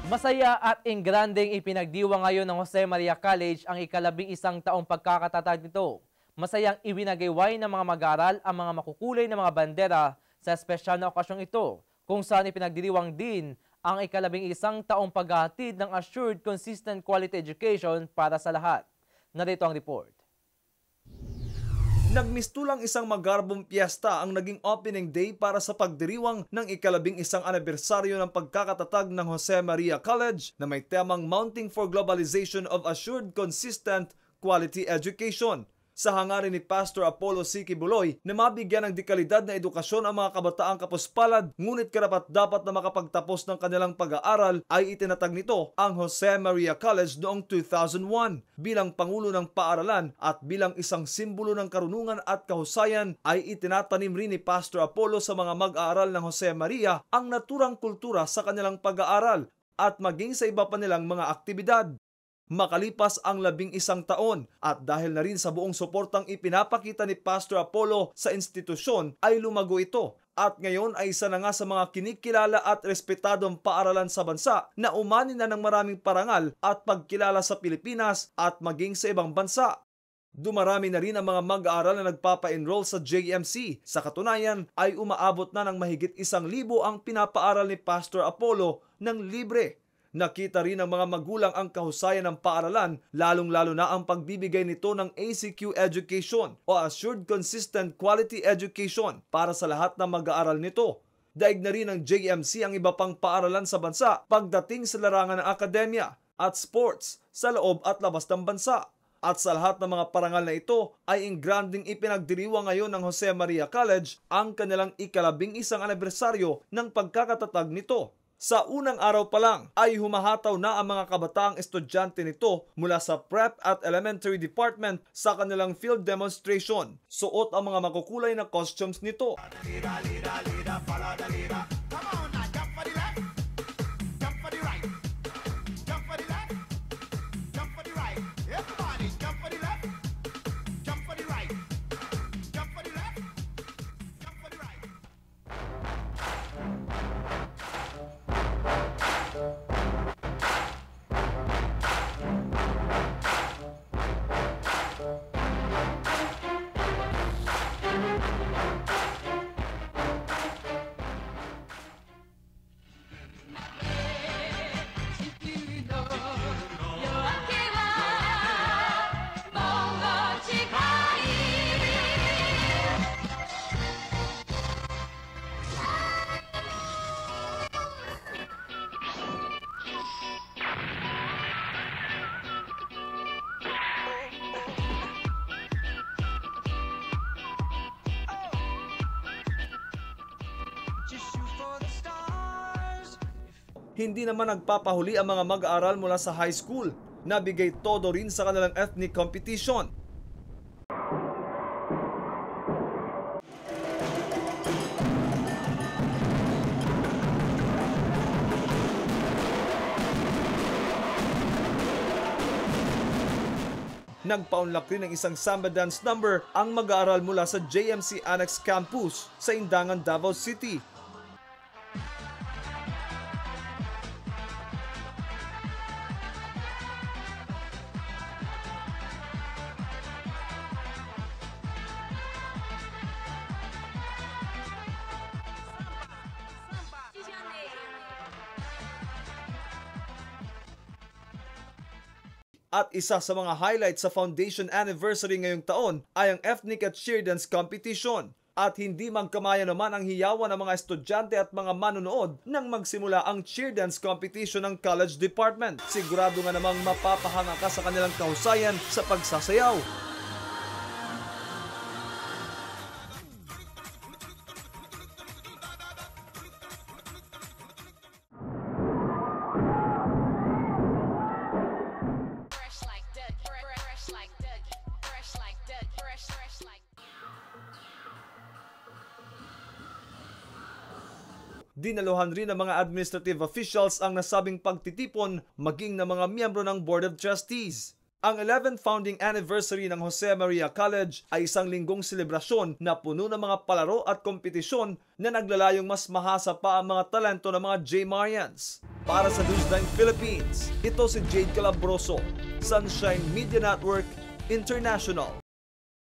Masaya at ingranding ipinagdiwang ngayon ng Jose Maria College ang ika-11 taong pagkakatatag nito. Masayang iwinagayway ng mga mag-aaral ang mga makukulay na mga bandera sa espesyal na okasyong ito, kung saan ipinagdiriwang din ang ika-11 taong paghahatid ng assured consistent quality education para sa lahat. Narito ang report. Nagmistulang isang magarbong piyesta ang naging opening day para sa pagdiriwang ng ika-11 anibersaryo ng pagkakatatag ng Jose Maria College na may temang Mounting for Globalization of Assured Consistent Quality Education. Sa hangarin ni Pastor Apollo C. Kibuloy na mabigyan ng dekalidad na edukasyon ang mga kabataang kapuspalad, ngunit karapat-dapat na makapagtapos ng kanilang pag-aaral, ay itinatag nito ang Jose Maria College noong 2001. Bilang Pangulo ng Paaralan at bilang isang simbolo ng karunungan at kahusayan, ay itinatanim rin ni Pastor Apollo sa mga mag-aaral ng Jose Maria ang naturang kultura sa kanilang pag-aaral at maging sa iba pa nilang mga aktibidad. Makalipas ang 11 taon at dahil na rin sa buong suportang ipinapakita ni Pastor Apollo sa institusyon ay lumago ito at ngayon ay isa na nga sa mga kinikilala at respetadong paaralan sa bansa na umani na ng maraming parangal at pagkilala sa Pilipinas at maging sa ibang bansa. Dumarami na rin ang mga mag-aaral na nagpapa-enroll sa JMC. Sa katunayan ay umaabot na ng mahigit 1,000 ang pinapaaral ni Pastor Apollo ng libre. Nakita rin ng mga magulang ang kahusayan ng paaralan, lalong-lalo na ang pagbibigay nito ng ACQ Education o Assured Consistent Quality Education para sa lahat ng mag-aaral nito. Daig na rin ng JMC ang iba pang paaralan sa bansa pagdating sa larangan ng akademya at sports sa loob at labas ng bansa. At sa lahat ng mga parangal na ito ay ingranding ipinagdiriwang ngayon ng Jose Maria College ang kanilang ika-11 anibersaryo ng pagkakatatag nito. Sa unang araw pa lang ay humahataw na ang mga kabataang estudyante nito mula sa prep at elementary department sa kanilang field demonstration. Suot ang mga makukulay na costumes nito. Hindi naman nagpapahuli ang mga mag-aaral mula sa high school. Nabigay todo rin sa kanilang ethnic competition. Nagpaunlak rin ng isang samba dance number ang mag-aaral mula sa JMC Annex Campus sa Indangan, Davao City. At isa sa mga highlights sa foundation anniversary ngayong taon ay ang ethnic at cheer dance competition. At hindi magkamaya naman ang hiyawan ng mga estudyante at mga manonood nang magsimula ang cheer dance competition ng college department. Sigurado nga namang mapapahanga ka sa kanilang kahusayan sa pagsasayaw. Dinaluhan rin ng mga administrative officials ang nasabing pagtitipon maging ng mga miyembro ng Board of Trustees. Ang 11th founding anniversary ng Jose Maria College ay isang linggong selebrasyon na puno ng mga palaro at kompetisyon na naglalayong mas mahasa pa ang mga talento ng mga J-Marians. Para sa Newsline Philippines, ito si Jade Calabroso, Sunshine Media Network International.